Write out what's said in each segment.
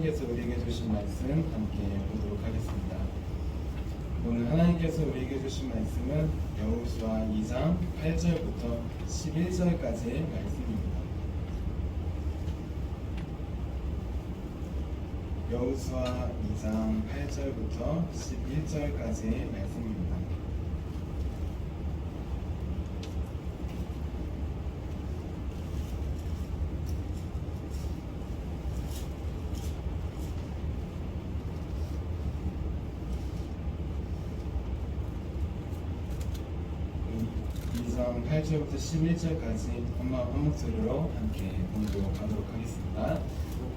하나님께서 우리에게 주신 말씀 함께 보도록 하겠습니다. 오늘 하나님께서 우리에게 주신 말씀은 여호수아 2장 8절부터 11절까지의 말씀입니다. 여호수아 2장 8절부터 11절까지의 말씀입니다. 이 8절부터 11절까지 한 목소리로 함께 공부하도록 하겠습니다.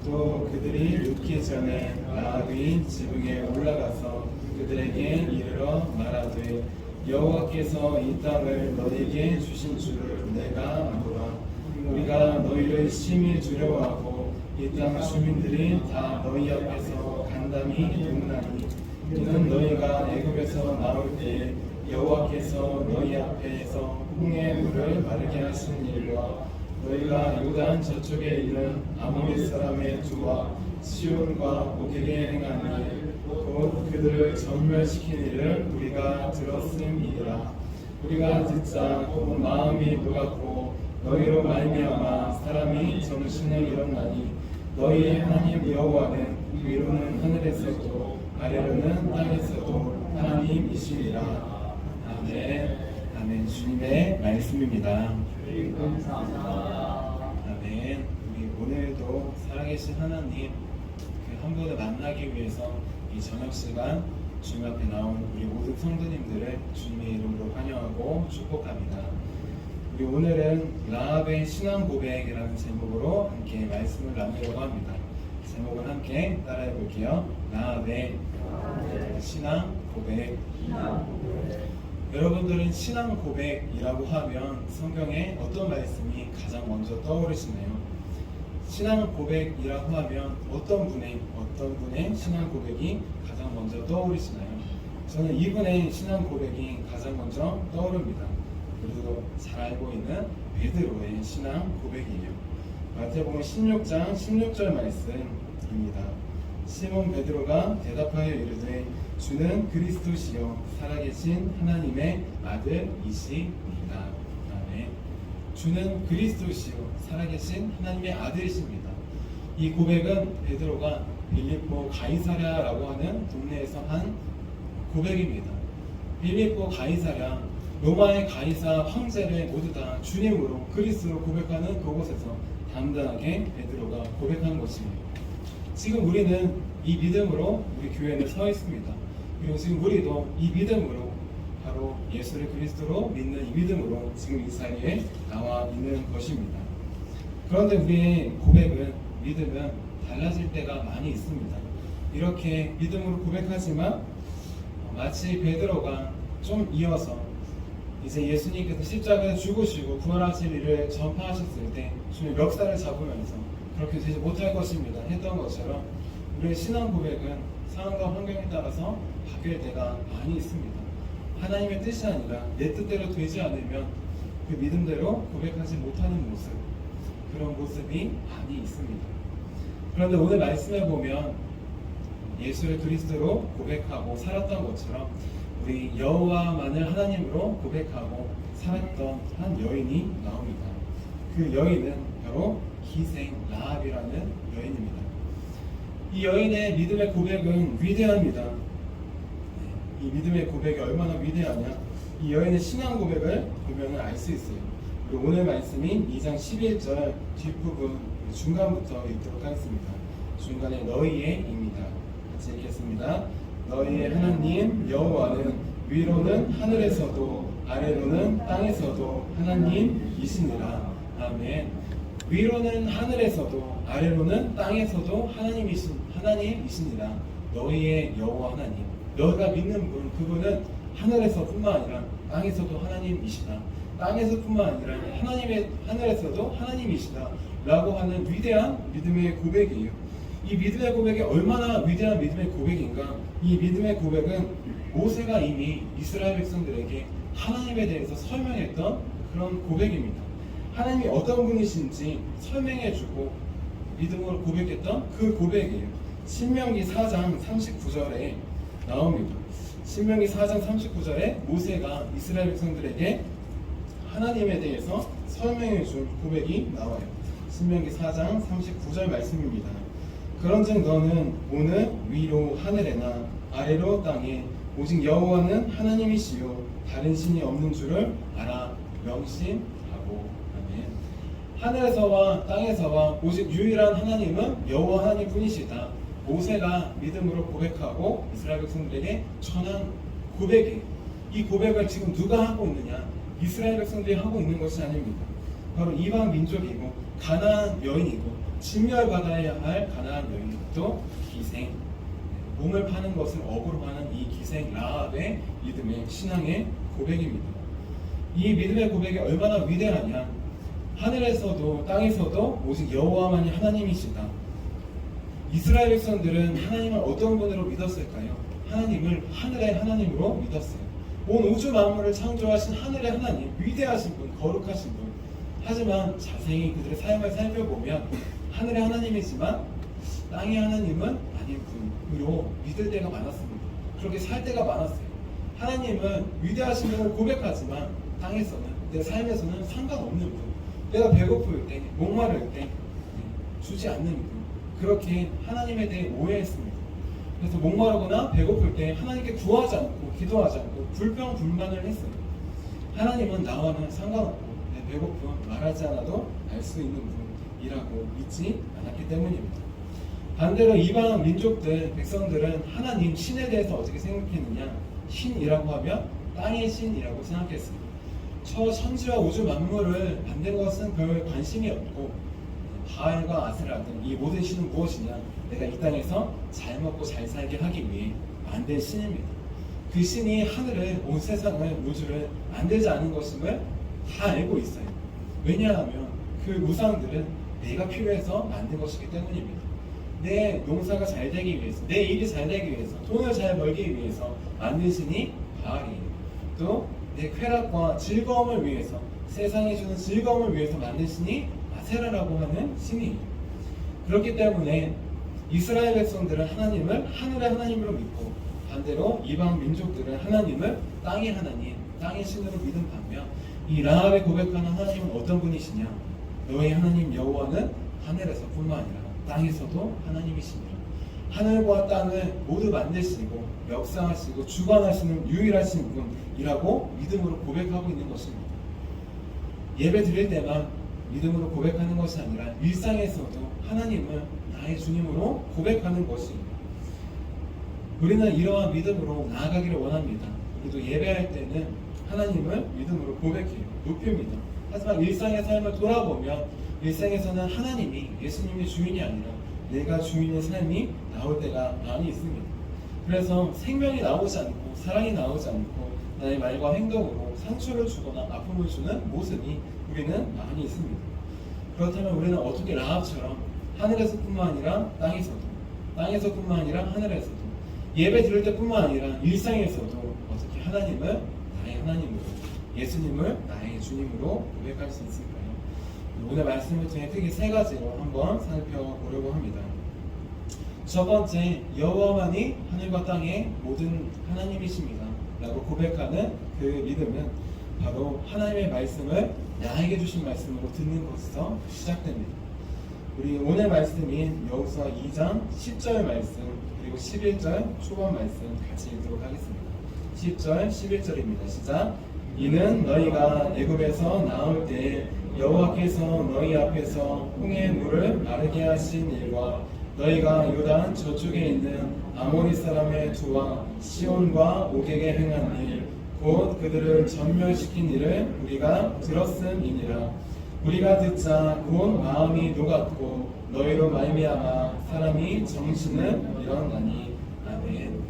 또 그들이 눕기 전에 라합이 지붕에 올라가서 그들에게 이르러 말하되 여호와께서 이 땅을 너희에게 주신 줄을 내가 알노라. 우리가 너희를 심히 두려워하고 이 땅 주민들이 다 너희 앞에서 간담이 동나니 이는 너희가 애굽에서 나올 때 여호와께서 너희 앞에서 홍해 물을 마르게 하신 일과 너희가 요단 저쪽에 있는 아모리 사람의 두와 시온과 오게게 행한 일, 곧 그들을 전멸시킨 일을 우리가 들었음이니라. 우리가 듣자 곧 마음이 녹았고 너희로 말미암아 사람이 정신을 잃었나니 너희 하나님 여호와는 위로는 하늘에서도 아래로는 땅에서도 하나님이시니라. 아멘. 주님의 말씀입니다. 아멘. 우리 오늘도 살아계신 하나님 그 한 분을 만나기 위해서 이 저녁 시간 주님 앞에 나온 우리 모든 성도님들을 주님의 이름으로 환영하고 축복합니다. 우리 오늘은 라합의 신앙 고백이라는 제목으로 함께 말씀을 나누려고 합니다. 제목을 함께 따라해 볼게요. 라합의 신앙 고백. 여러분들은 신앙 고백이라고 하면 성경에 어떤 말씀이 가장 먼저 떠오르시나요? 신앙 고백이라고 하면 어떤 분의 신앙 고백이 가장 먼저 떠오르시나요? 저는 이분의 신앙 고백이 가장 먼저 떠오릅니다. 그리고 잘 알고 있는 베드로의 신앙 고백이에요. 마태복음 16장 16절 말씀입니다. 시몬 베드로가 대답하여 이르되 주는 그리스도시요 살아계신 하나님의 아들이시니라. 아멘. 주는 그리스도시요 살아계신 하나님의 아들이십니다. 이 고백은 베드로가 빌립보 가이사랴라고 하는 동네에서 한 고백입니다. 빌립보 가이사랴, 로마의 가이사 황제를 모두 다 주님으로 그리스도로 고백하는 그곳에서 담대하게 베드로가 고백한 것입니다. 지금 우리는 이 믿음으로 우리 교회에 서 있습니다. 그리고 지금 우리도 이 믿음으로 바로 예수를 그리스도로 믿는 이 믿음으로 지금 이 자리에 나와 있는 것입니다. 그런데 우리의 고백은 믿음은 달라질 때가 많이 있습니다. 이렇게 믿음으로 고백하지만 마치 베드로가 좀 이어서 이제 예수님께서 십자가에 죽으시고 부활하실 일을 전파하셨을 때 주님 멱살을 잡으면서 그렇게 되지 못할 것입니다 했던 것처럼 우리의 신앙 고백은 상황과 환경에 따라서 바뀔 때가 많이 있습니다. 하나님의 뜻이 아니라 내 뜻대로 되지 않으면 그 믿음대로 고백하지 못하는 모습, 그런 모습이 많이 있습니다. 그런데 오늘 말씀에 보면 예수를 그리스도로 고백하고 살았던 것처럼 우리 여호와만을 하나님으로 고백하고 살았던 한 여인이 나옵니다. 그 여인은 바로 기생 라합이라는 여인입니다. 이 여인의 믿음의 고백은 위대합니다. 이 믿음의 고백이 얼마나 위대하냐, 이 여인의 신앙 고백을 보면 알 수 있어요. 그리고 오늘 말씀인 2장 11절 뒷부분 중간부터 읽도록 하겠습니다. 중간에 너희의입니다. 같이 읽겠습니다. 너희의 하나님 여호와는 위로는 하늘에서도 아래로는 땅에서도 하나님이시니라. 아멘. 위로는 하늘에서도 아래로는 땅에서도 하나님이시니라. 너희의 여호와 하나님, 너희가 믿는 분, 그분은 하늘에서뿐만 아니라 땅에서도 하나님이시다. 땅에서뿐만 아니라 하늘에서도 하나님이시다 라고 하는 위대한 믿음의 고백이에요. 이 믿음의 고백이 얼마나 위대한 믿음의 고백인가. 이 믿음의 고백은 모세가 이미 이스라엘 백성들에게 하나님에 대해서 설명했던 그런 고백입니다. 하나님이 어떤 분이신지 설명해주고 믿음으로 고백했던 그 고백이에요. 신명기 4장 39절에 나옵니다. 신명기 4장 39절에 모세가 이스라엘 백성들에게 하나님에 대해서 설명해 준 고백이 나와요. 신명기 4장 39절 말씀입니다. 그런즉 너는 오늘 위로 하늘에나 아래로 땅에 오직 여호와는 하나님이시요 다른 신이 없는 줄을 알아 명심하고. 아멘. 하늘에서와 땅에서와 오직 유일한 하나님은 여호와 하나님뿐이시다. 모세가 믿음으로 고백하고 이스라엘 백성들에게 전한 고백이, 이 고백을 지금 누가 하고 있느냐? 이스라엘 백성들이 하고 있는 것이 아닙니다. 바로 이방 민족이고 가나안 여인이고 진멸받아야 할 가나안 여인, 또 기생, 몸을 파는 것을 업으로 하는 이 기생 라합의 믿음의 신앙의 고백입니다. 이 믿음의 고백이 얼마나 위대하냐? 하늘에서도 땅에서도 오직 여호와만이 하나님이시다. 이스라엘 백성들은 하나님을 어떤 분으로 믿었을까요? 하나님을 하늘의 하나님으로 믿었어요. 온 우주 만물을 창조하신 하늘의 하나님, 위대하신 분, 거룩하신 분. 하지만 자세히 그들의 삶을 살펴보면 하늘의 하나님이지만 땅의 하나님은 아닌 분으로 믿을 때가 많았습니다. 그렇게 살 때가 많았어요. 하나님은 위대하신 분을 고백하지만 땅에서는, 내 삶에서는 상관없는 분, 내가 배고플 때, 목마를 때 주지 않는 분, 그렇게 하나님에 대해 오해했습니다. 그래서 목마르거나 배고플 때 하나님께 구하지 않고 기도하지 않고 불평불만을 했어요. 하나님은 나와는 상관없고 내 배고픔 말하지 않아도 알 수 있는 분이라고 믿지 않았기 때문입니다. 반대로 이방 민족들, 백성들은 하나님, 신에 대해서 어떻게 생각했느냐? 신이라고 하면 땅의 신이라고 생각했습니다. 저 천지와 우주 만물을 만든 것은 별 관심이 없고 바알과 아세라 등 이 모든 신은 무엇이냐? 내가 이 땅에서 잘 먹고 잘 살게 하기 위해 만든 신입니다. 그 신이 하늘을, 온 세상을, 우주를 만들지 않은 것임을 다 알고 있어요. 왜냐하면 그 우상들은 내가 필요해서 만든 것이기 때문입니다. 내 농사가 잘 되기 위해서, 내 일이 잘 되기 위해서, 돈을 잘 벌기 위해서 만든 신이 바알이에요. 또 내 쾌락과 즐거움을 위해서, 세상에 주는 즐거움을 위해서 만든 신이 아세라라고 하는 신이에요. 그렇기 때문에 이스라엘 백성들은 하나님을 하늘의 하나님으로 믿고, 반대로 이방 민족들은 하나님을 땅의 하나님, 땅의 신으로 믿은 반면 이 라합의 고백하는 하나님은 어떤 분이시냐? 너의 하나님 여호와는 하늘에서뿐만 아니라 땅에서도 하나님이시니라. 하늘과 땅을 모두 만드시고 역사하시고 주관하시는 유일하신 분이라고 믿음으로 고백하고 있는 것입니다. 예배 드릴 때만 믿음으로 고백하는 것이 아니라 일상에서도 하나님을 나의 주님으로 고백하는 것입니다. 우리는 이러한 믿음으로 나아가기를 원합니다. 우리도 예배할 때는 하나님을 믿음으로 고백해요. 높입니다. 하지만 일상의 삶을 돌아보면 일상에서는 하나님이, 예수님이 주인이 아니라 내가 주인의 삶이 나올 때가 많이 있습니다. 그래서 생명이 나오지 않고 사랑이 나오지 않고 나의 말과 행동으로 상처를 주거나 아픔을 주는 모습이 우리는 많이 있습니다. 그렇다면 우리는 어떻게 라합처럼 하늘에서뿐만 아니라 땅에서뿐만 아니라 하늘에서도, 예배 드릴 때뿐만 아니라 일상에서도 어떻게 하나님을 나의 하나님으로, 예수님을 나의 주님으로 고백할 수 있을까요? 오늘 말씀을 통해 크게 세 가지로 한번 살펴보려고 합니다. 첫 번째, 여호와만이 하늘과 땅의 모든 하나님이십니다 라고 고백하는 그 믿음은 바로 하나님의 말씀을 나에게 주신 말씀으로 듣는 것에서 시작됩니다. 우리 오늘 말씀인 여호수아 2장 10절 말씀 그리고 11절 초반 말씀 같이 읽도록 하겠습니다. 10절 11절입니다. 시작. 이는 너희가 애굽에서 나올 때 여호와께서 너희 앞에서 홍해 물을 마르게 하신 일과 너희가 요단 저쪽에 있는 아모리 사람의 두 왕 시온과 오게게 행한 일 곧 그들을 전멸시킨 일을 우리가 들었음이니라. 우리가 듣자 곧 마음이 녹았고 너희로 말미암아 사람이 정신을 잃었나니. 아멘.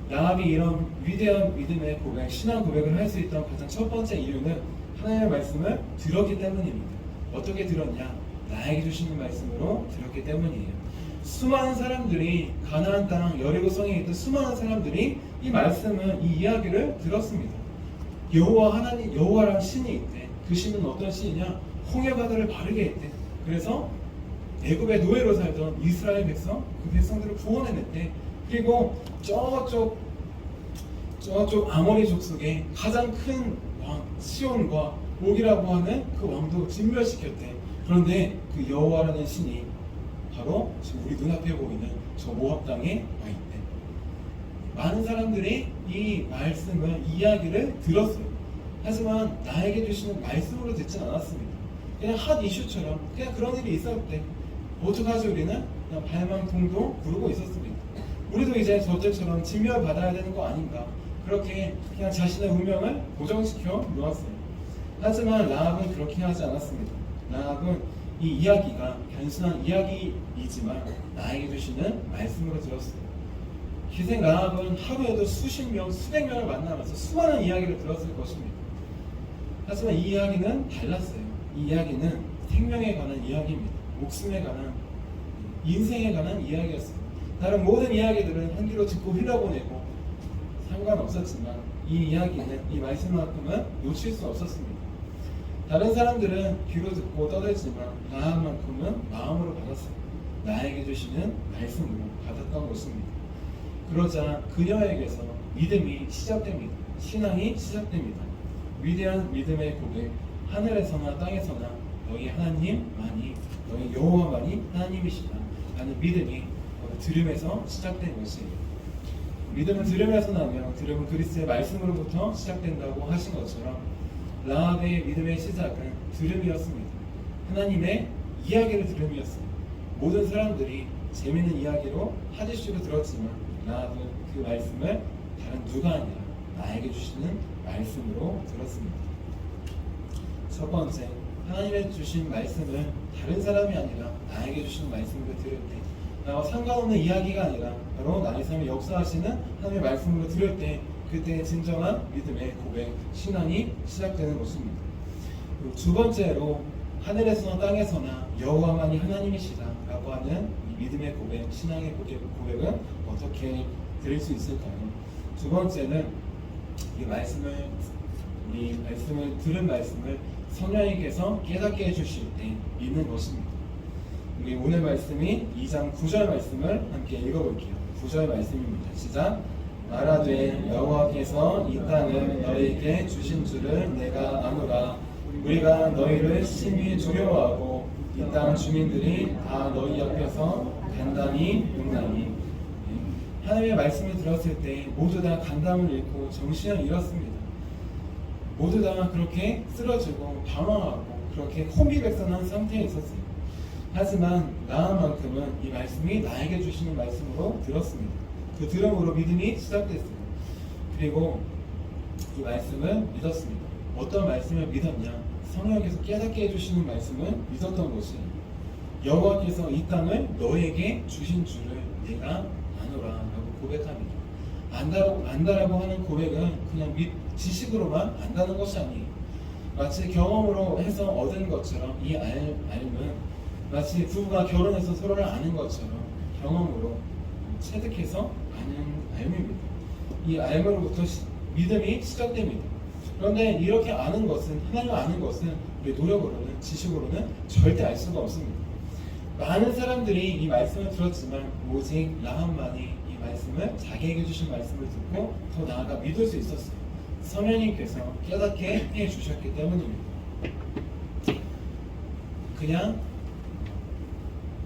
라합이 이런 위대한 믿음의 고백, 신앙 고백을 할 수 있던 가장 첫 번째 이유는 하나님의 말씀을 들었기 때문입니다. 어떻게 들었냐? 나에게 주시는 말씀으로 들었기 때문이에요. 수많은 사람들이 가나안 땅 여리고성에 있던 수많은 사람들이 이 말씀을, 이 이야기를 들었습니다. 여호와 하나님, 여호와라는 신이 있대. 그 신은 어떤 신이냐? 홍해 바다를 마르게 했대. 그래서 애굽의 노예로 살던 이스라엘 백성, 그 백성들을 구원해냈대. 그리고 저쪽 아모리 족속의 가장 큰 왕 시온과 옥이라고 하는 그 왕도 진멸시켰대. 그런데 그 여호와라는 신이 바로 지금 우리 눈앞에 보이는 저 모압 땅에 와 있대. 많은 사람들이 이 말씀을, 이야기를 들었어요. 하지만 나에게 주시는 말씀으로 듣진 않았습니다. 그냥 핫 이슈처럼 그냥 그런 일이 있었대. 어떡하지 우리는? 그냥 발망통도 부르고 있었습니다. 우리도 이제 저들처럼 진멸받아야 되는 거 아닌가, 그렇게 그냥 자신의 운명을 고정시켜 놓았어요. 하지만 라합은 그렇게 하지 않았습니다. 라합은 이 이야기가 단순한 이야기이지만 나에게 주시는 말씀으로 들었어요. 기생 라합은 하루에도 수십 명, 수백 명을 만나면서 수많은 이야기를 들었을 것입니다. 하지만 이 이야기는 달랐어요. 이 이야기는 생명에 관한 이야기입니다. 목숨에 관한, 인생에 관한 이야기였어요. 다른 모든 이야기들은 한 귀로 듣고 흘려보내고 상관없었지만 이 이야기는, 이 말씀만큼은 놓칠 수 없었습니다. 다른 사람들은 귀로 듣고 떠들지만 라합만큼은 마음으로 받았어요. 나에게 주시는 말씀으로 받았던 것입니다. 그러자 그녀에게서 믿음이 시작됩니다. 신앙이 시작됩니다. 위대한 믿음의 고백, 하늘에서나 땅에서나 너희 하나님만이, 너희 여호와만이 하나님이시다 라는 믿음이 들음에서 시작된 것이에요. 믿음은 들음에서 나며 들음은 그리스도의 말씀으로부터 시작된다고 하신 것처럼 라합의 믿음의 시작은 들음이었습니다. 하나님의 이야기를 들음이었어요. 모든 사람들이 재미있는 이야기로 핫이슈로 들었지만 라합은 그 말씀을 다른 누가 아니라 나에게 주시는 말씀으로 들었습니다. 첫 번째, 하나님의 주신 말씀을 다른 사람이 아니라 나에게 주시는 말씀으로 들을 때, 나와 상관없는 이야기가 아니라 바로 나의 삶에 역사하시는 하나님의 말씀으로 들을 때, 그때 진정한 믿음의 고백, 신앙이 시작되는 것입니다. 그리고 두 번째로, 하늘에서나 땅에서나 여호와만이 하나님이시다 라고 하는 이 믿음의 고백, 신앙의 고백은 어떻게 드릴 수 있을까요? 두 번째는 우리 말씀을 들은 말씀을 성령님께서 깨닫게 해주실 때 믿는 것입니다. 우리 오늘 말씀이 2장 9절 말씀을 함께 읽어볼게요. 9절 말씀입니다. 시작. 말하되 여호와께서 이 땅을 너희에게 주신 줄을 내가 아노라. 우리가 너희를 심히 두려워하고 이 땅 주민들이 다 너희 옆에서 간담이 묵나니. 하나님의 말씀을 들었을 때 모두 다 간담을 잃고 정신을 잃었습니다. 모두 다 그렇게 쓰러지고 방황하고 그렇게 혼비백산한 상태에 있었어요. 하지만 라합만큼은 이 말씀이 나에게 주시는 말씀으로 들었습니다. 그 들음으로 믿음이 시작됐어요. 그리고 이 말씀을 믿었습니다. 어떤 말씀을 믿었냐? 성령께서 깨닫게 해주시는 말씀을 믿었던 것이에요. 여호와께서 이 땅을 너에게 주신 줄을 내가 아노라 라고 고백합니다. 안다라고 하는 고백은 그냥 지식으로만 안다는 것이 아니에요. 마치 경험으로 해서 얻은 것처럼 이 알은 마치 부부가 결혼해서 서로를 아는 것처럼 경험으로 체득해서 아는 알입니다. 이 알므로부터 믿음이 시작됩니다. 그런데 이렇게 아는 것은, 하나님을 아는 것은 우리 노력으로는, 지식으로는 절대 알 수가 없습니다. 많은 사람들이 이 말씀을 들었지만 오직 라합만이 이 말씀을, 자기에게 주신 말씀을 듣고 더 나아가 믿을 수 있었어요. 성령님께서 깨닫게 해주셨기 때문입니다. 그냥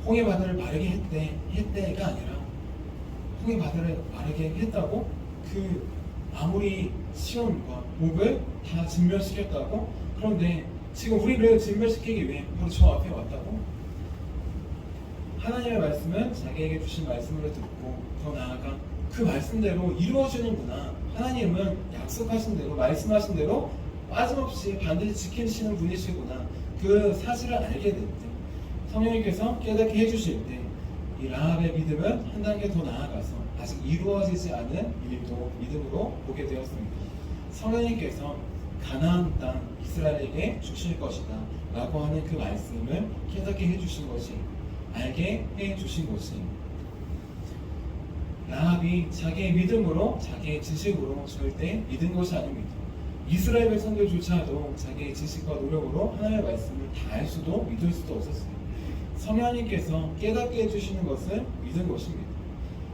홍해 바다를 마르게 했대가 아니라 홍해 바다를 마르게 했다고 그 아무리 시온과 옥을 다 진멸시켰다고? 그런데 지금 우리를 진멸시키기 위해 바로 저 앞에 왔다고? 하나님의 말씀은 자기에게 주신 말씀으로 듣고 더 나아가 그 말씀대로 이루어지는구나. 하나님은 약속하신 대로, 말씀하신 대로 빠짐없이 반드시 지키시는 분이시구나. 그 사실을 알게 될 때, 성령님께서 깨닫게 해주실 때, 이 라합의 믿음은 한 단계 더 나아가서 아직 이루어지지 않은 일도 믿음으로 보게 되었습니다. 성령님께서 가나안 땅 이스라엘에게 주실 것이다 라고 하는 그 말씀을 깨닫게 해주신 것이, 알게 해주신 것이, 라합이 자기의 믿음으로, 자기의 지식으로 절대 믿은 것이 아닙니다. 이스라엘 백성들조차도 자기의 지식과 노력으로 하나님의 말씀을 다 알 수도 믿을 수도 없었어요. 성령님께서 깨닫게 해주시는 것을 믿은 것입니다.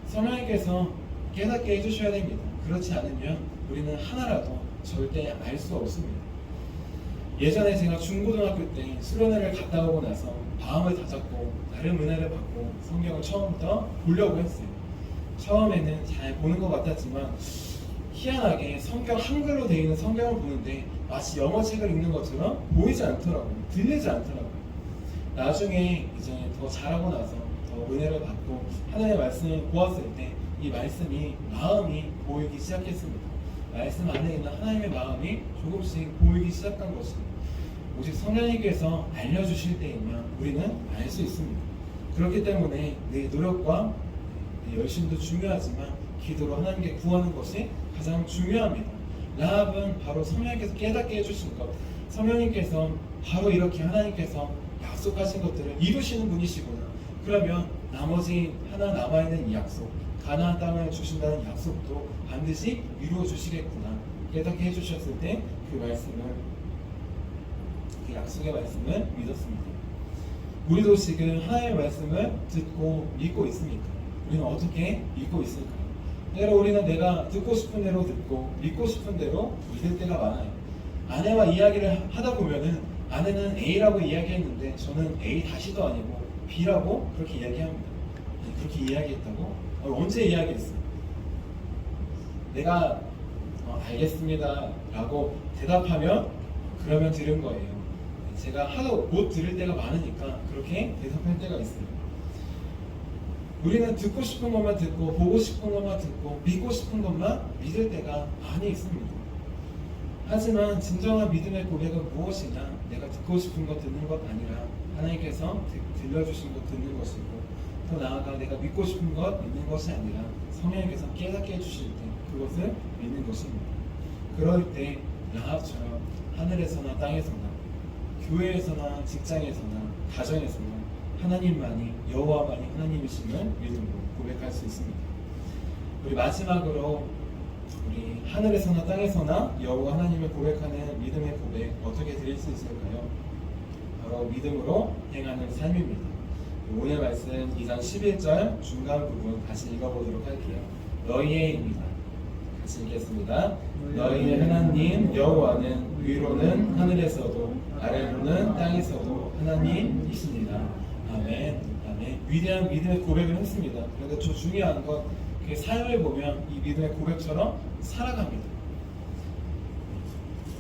성령님께서 깨닫게 해주셔야 됩니다. 그렇지 않으면 우리는 하나라도 절대 알 수 없습니다. 예전에 제가 중고등학교 때 수련회를 갔다 오고 나서 마음을 다잡고 나름 은혜를 받고 성경을 처음부터 보려고 했어요. 처음에는 잘 보는 것 같았지만 희한하게 성경 한글로 되어 있는 성경을 보는데 마치 영어 책을 읽는 것처럼 보이지 않더라고요. 들리지 않더라고요. 나중에 이제 더 잘하고 나서 더 은혜를 받고 하나님의 말씀을 보았을 때 이 말씀이 마음이 보이기 시작했습니다. 말씀 안에 있는 하나님의 마음이 조금씩 보이기 시작한 것입니다. 오직 성령님께서 알려주실 때에만 우리는 알 수 있습니다. 그렇기 때문에 내 노력과 내 열심도 중요하지만 기도로 하나님께 구하는 것이 가장 중요합니다. 라합은 바로 성령님께서 깨닫게 해주신 것, 성령님께서 바로 이렇게 하나님께서 약속하신 것들을 이루시는 분이시구나. 그러면 나머지 하나 남아있는 이 약속, 가나안 땅을 주신다는 약속도 반드시 이루어 주시겠구나. 깨닫게 해주셨을 때 그 말씀을, 그 약속의 말씀을 믿었습니다. 우리도 지금 하나님의 말씀을 듣고 믿고 있습니까? 우리는 어떻게 믿고 있을까요? 때로 우리는 내가 듣고 싶은 대로 듣고 믿고 싶은 대로 믿을 때가 많아요. 아내와 이야기를 하다 보면은 아내는 A라고 이야기했는데 저는 A 다시도 아니고 B라고 그렇게 이야기합니다. 아니, 그렇게 이야기했다고? 언제 이야기했어? 내가 알겠습니다 라고 대답하면 그러면 들은 거예요. 제가 하도 못 들을 때가 많으니까 그렇게 대답할 때가 있어요. 우리는 듣고 싶은 것만 듣고 보고 싶은 것만 듣고 믿고 싶은 것만 믿을 때가 많이 있습니다. 하지만 진정한 믿음의 고백은 무엇이냐? 내가 듣고 싶은 것 듣는 것 아니라 하나님께서 들려주신 것 듣는 것이고, 더 나아가 내가 믿고 싶은 것 믿는 것이 아니라 성령님께서 깨닫게 해주실 때 그것을 믿는 것입니다. 그럴 때 라합처럼 하늘에서나 땅에서나 교회에서나 직장에서나 가정에서나 하나님만이, 여호와만이 하나님이심을 믿음으로 고백할 수 있습니다. 우리 마지막으로 우리 하늘에서나 땅에서나 여호와 하나님을 고백하는 믿음의 고백 어떻게 드릴 수 있을까요? 바로 믿음으로 행하는 삶입니다. 오늘 말씀 2장 11절 중간 부분 다시 읽어보도록 할게요. 너희의입니다. 같이 읽겠습니다. 너희의 하나님 여호와는 위로는 하늘에서도 아래로는 땅에서도 하나님이십니다. 아멘. 아멘. 위대한 믿음의 고백을 했습니다. 그런데 더 중요한 건 그 삶을 보면 이 믿음의 고백처럼 살아갑니다.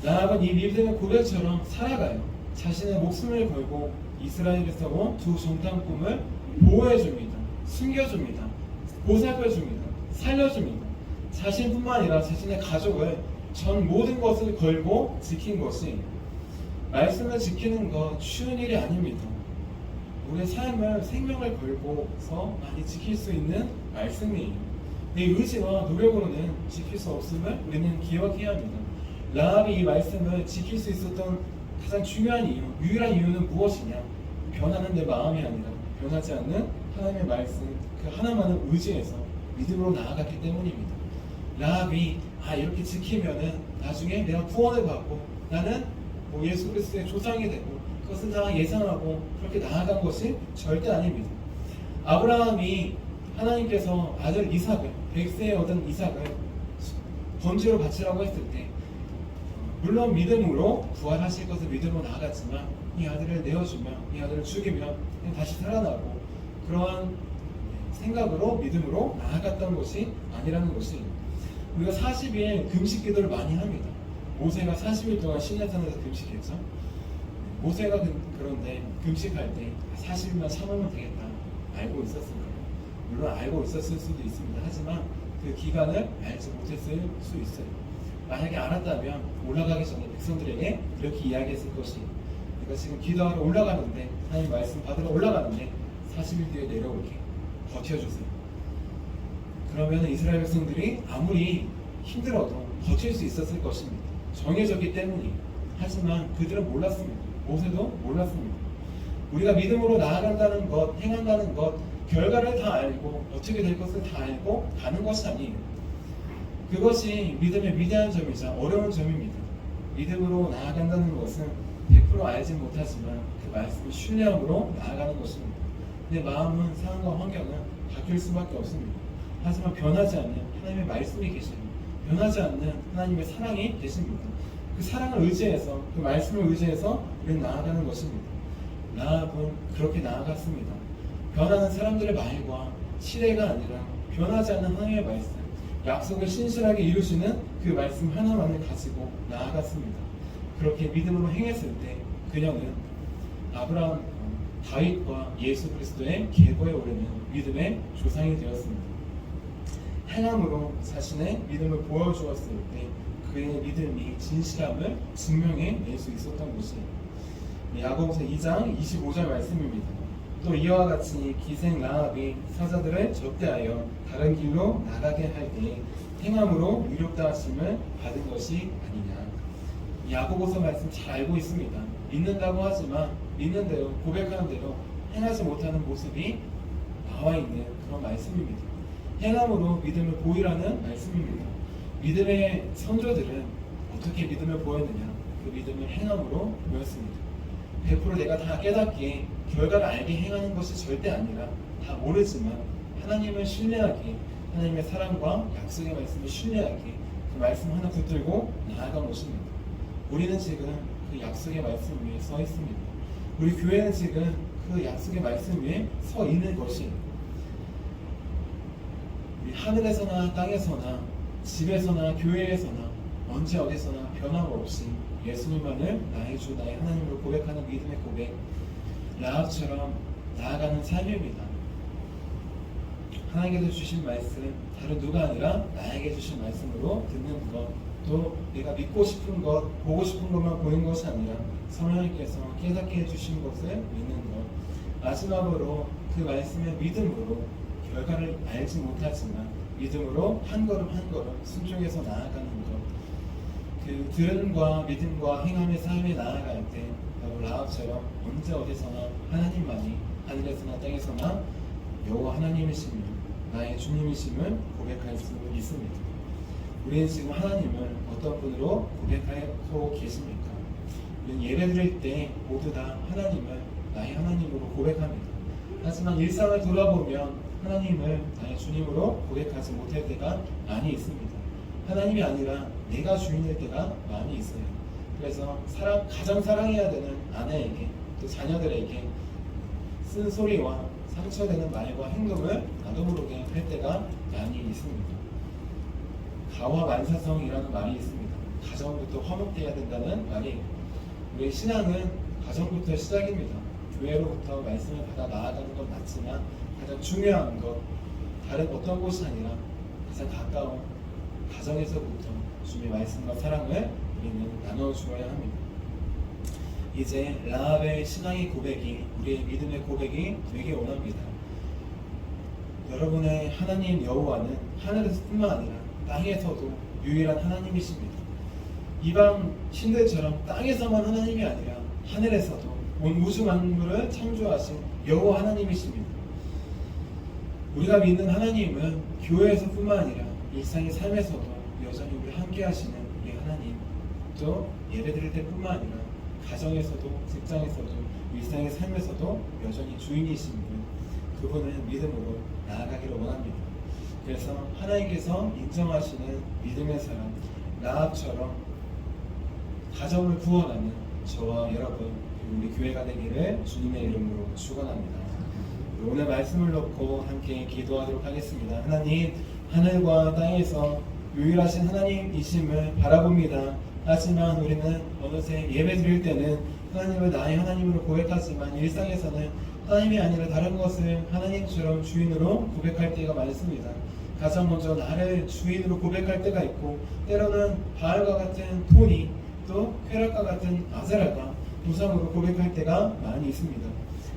라합은 이 믿음의 고백처럼 살아가요. 자신의 목숨을 걸고 이스라엘에서 온 두 정탐꾼을 보호해줍니다. 숨겨줍니다. 보살펴줍니다. 살려줍니다. 자신뿐만 아니라 자신의 가족을 전 모든 것을 걸고 지킨 것이, 말씀을 지키는 것 쉬운 일이 아닙니다. 우리의 삶을, 생명을 걸고서 많이 지킬 수 있는 말씀이에요. 내 의지와 노력으로는 지킬 수 없음을 우리는 기억해야 합니다. 라합이 이 말씀을 지킬 수 있었던 가장 중요한 이유, 유일한 이유는 무엇이냐? 변하는 내 마음이 아니라 변하지 않는 하나님의 말씀, 그 하나만을 의지해서 믿음으로 나아갔기 때문입니다. 라합이 이렇게 지키면은 나중에 내가 구원을 받고 나는 예수 그리스도의 조상이 되고 그것을 다 예상하고 그렇게 나아간 것이 절대 아닙니다. 아브라함이 하나님께서 아들 이삭을, 100세에 얻은 이삭을 번제로 바치라고 했을 때 물론 믿음으로 부활하실 것을 믿음으로 나아갔지만 이 아들을 내어주면, 이 아들을 죽이면 다시 살아나고 그러한 생각으로 믿음으로 나아갔던 것이 아니라는 것이, 우리가 40일 금식 기도를 많이 합니다. 모세가 40일 동안 시내산에서 금식했죠. 모세가 그런데 금식할 때 40일만 참으면 되겠다 알고 있었을까요? 물론 알고 있었을 수도 있습니다. 하지만 그 기간을 알지 못했을 수 있어요. 만약에 알았다면 올라가기 전에 백성들에게 이렇게 이야기했을 것이, 내가 지금 기도하러 올라가는데, 하나님 말씀 받으러 올라가는데 40일 뒤에 내려올게, 버텨주세요. 그러면 이스라엘 백성들이 아무리 힘들어도 버틸 수 있었을 것입니다. 정해졌기 때문이에요. 하지만 그들은 몰랐습니다. 모세도 몰랐습니다. 우리가 믿음으로 나아간다는 것, 행한다는 것, 결과를 다 알고 어떻게 될 것을 다 알고 가는 것이 아니에요. 그것이 믿음의 위대한 점이자 어려운 점입니다. 믿음으로 나아간다는 것은 100% 알지 못하지만 그 말씀을 신뢰함으로 나아가는 것입니다. 내 마음은 상황과 환경은 바뀔 수밖에 없습니다. 하지만 변하지 않는 하나님의 말씀이 계십니다. 변하지 않는 하나님의 사랑이 계십니다. 그 사랑을 의지해서 그 말씀을 의지해서 우리는 나아가는 것입니다. 라합은 그렇게 나아갔습니다. 변하는 사람들의 말과 시대가 아니라 변하지 않는 하나님의 말씀, 약속을 신실하게 이루시는 그 말씀 하나만을 가지고 나아갔습니다. 그렇게 믿음으로 행했을 때 그녀는 아브라함, 다윗과 예수 그리스도의 계보에 오르는 믿음의 조상이 되었습니다. 행함으로 자신의 믿음을 보여주었을 때 그의 믿음이 진실함을 증명해낼 수 있었던 것이에요. 야고보서 2장 25절 말씀입니다. 또 이와 같이 기생 라합이 사자들을 접대하여 다른 길로 나가게 할 때 행함으로 유력다 하심을 받은 것이 아니냐. 야고보서 말씀 잘 알고 있습니다. 믿는다고 하지만 믿는 대로 고백하는 대로 행하지 못하는 모습이 나와 있는 그런 말씀입니다. 행함으로 믿음을 보이라는 말씀입니다. 믿음의 선조들은 어떻게 믿음을 보였느냐? 그 믿음을 행함으로 보였습니다. 100% 내가 다 깨닫게 결과를 알게 행하는 것이 절대 아니라 다 모르지만 하나님을 신뢰하게, 하나님의 사랑과 약속의 말씀을 신뢰하게 그 말씀 하나 붙들고 나아간 것입니다. 우리는 지금 그 약속의 말씀 위에 서 있습니다. 우리 교회는 지금 그 약속의 말씀 위에 서 있는 것이 우리 하늘에서나 땅에서나 집에서나 교회에서나 언제 어디서나 변함없이 예수님만을 나의 주 나의 하나님으로 고백하는 믿음의 고백, 라합처럼 나아가는 삶입니다. 하나님께서 주신 말씀 다른 누가 아니라 나에게 주신 말씀으로 듣는 것, 또 내가 믿고 싶은 것, 보고 싶은 것만 보는 것이 아니라 성령님께서 깨닫게 해주신 것을 믿는 것, 마지막으로 그 말씀의 믿음으로 결과를 알지 못하지만 믿음으로 한 걸음 한 걸음 순종해서 나아가는 것, 그 들음과 믿음과 행함의 삶에 나아갈 때 바로 라합처럼 언제 어디서나 하나님만이 하늘에서나 땅에서나 여호와 하나님이시며 나의 주님이심을 고백할 수 있습니다. 우리는 지금 하나님을 어떤 분으로 고백하고 계십니까? 우리는 예배 드릴 때 모두 다 하나님을 나의 하나님으로 고백합니다. 하지만 일상을 돌아보면 하나님을 나의 주님으로 고백하지 못할 때가 많이 있습니다. 하나님이 아니라 내가 주인일 때가 많이 있어요. 그래서 가장 사랑해야 되는 아내에게 또 자녀들에게 쓴소리와 상처되는 말과 행동을 나도 모르게 할 때가 많이 있습니다. 가화만사성이라는 말이 있습니다. 가정부터 화목되어야 된다는 말이, 우리 신앙은 가정부터 시작입니다. 교회로부터 말씀을 받아 나아가는 건 맞지만 가장 중요한 것, 다른 어떤 곳이 아니라 가장 가까운 가정에서부터 주님의 말씀과 사랑을 우리는 나눠주어야 합니다. 이제 라합의 신앙의 고백이 우리의 믿음의 고백이 되길 원합니다. 여러분의 하나님 여호와는 하늘에서뿐만 아니라 땅에서도 유일한 하나님이십니다. 이방 신들처럼 땅에서만 하나님이 아니라 하늘에서도 온 우주 만물을 창조하신 여호와 하나님이십니다. 우리가 믿는 하나님은 교회에서뿐만 아니라 일상의 삶에서도 여전히 우리 함께 하시는 우리 하나님, 또 예배드릴 때뿐만 아니라 가정에서도 직장에서도 일상의 삶에서도 여전히 주인이신 분, 그분을 믿음으로 나아가기를 원합니다. 그래서 하나님께서 인정하시는 믿음의 사람 라합처럼 가정을 구원하는 저와 여러분, 우리 교회가 되기를 주님의 이름으로 축원합니다. 오늘 말씀을 놓고 함께 기도하도록 하겠습니다. 하나님, 하늘과 땅에서 유일하신 하나님이심을 바라봅니다. 하지만 우리는 어느새 예배 드릴 때는 하나님을 나의 하나님으로 고백하지만 일상에서는 하나님이 아니라 다른 것을 하나님처럼 주인으로 고백할 때가 많습니다. 가장 먼저 나를 주인으로 고백할 때가 있고, 때로는 바알과 같은 토니, 또 쾌락과 같은 아세라가 우상으로 고백할 때가 많이 있습니다.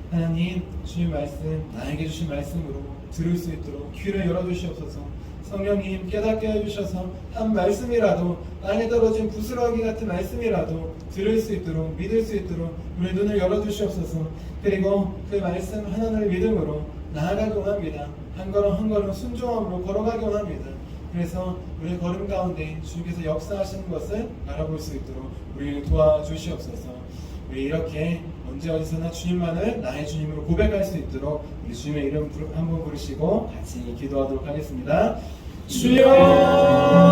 하나님, 주의 말씀, 나에게 주신 말씀으로 들을 수 있도록 귀를 열어주시옵소서. 성령님 깨닫게 해주셔서 한 말씀이라도, 땅에 떨어진 부스러기 같은 말씀이라도 들을 수 있도록, 믿을 수 있도록 우리 눈을 열어주시옵소서. 그리고 그 말씀 하나를 믿음으로 나아가기 원합니다. 한 걸음 한 걸음 순종함으로 걸어가기 원합니다. 그래서 우리의 걸음 가운데 주께서 역사하시는 것을 알아볼 수 있도록 우리를 도와주시옵소서. 우리 이렇게 언제 어디서나 주님만을 나의 주님으로 고백할 수 있도록 우리 주님의 이름 한번 부르시고 같이 기도하도록 하겠습니다. 주여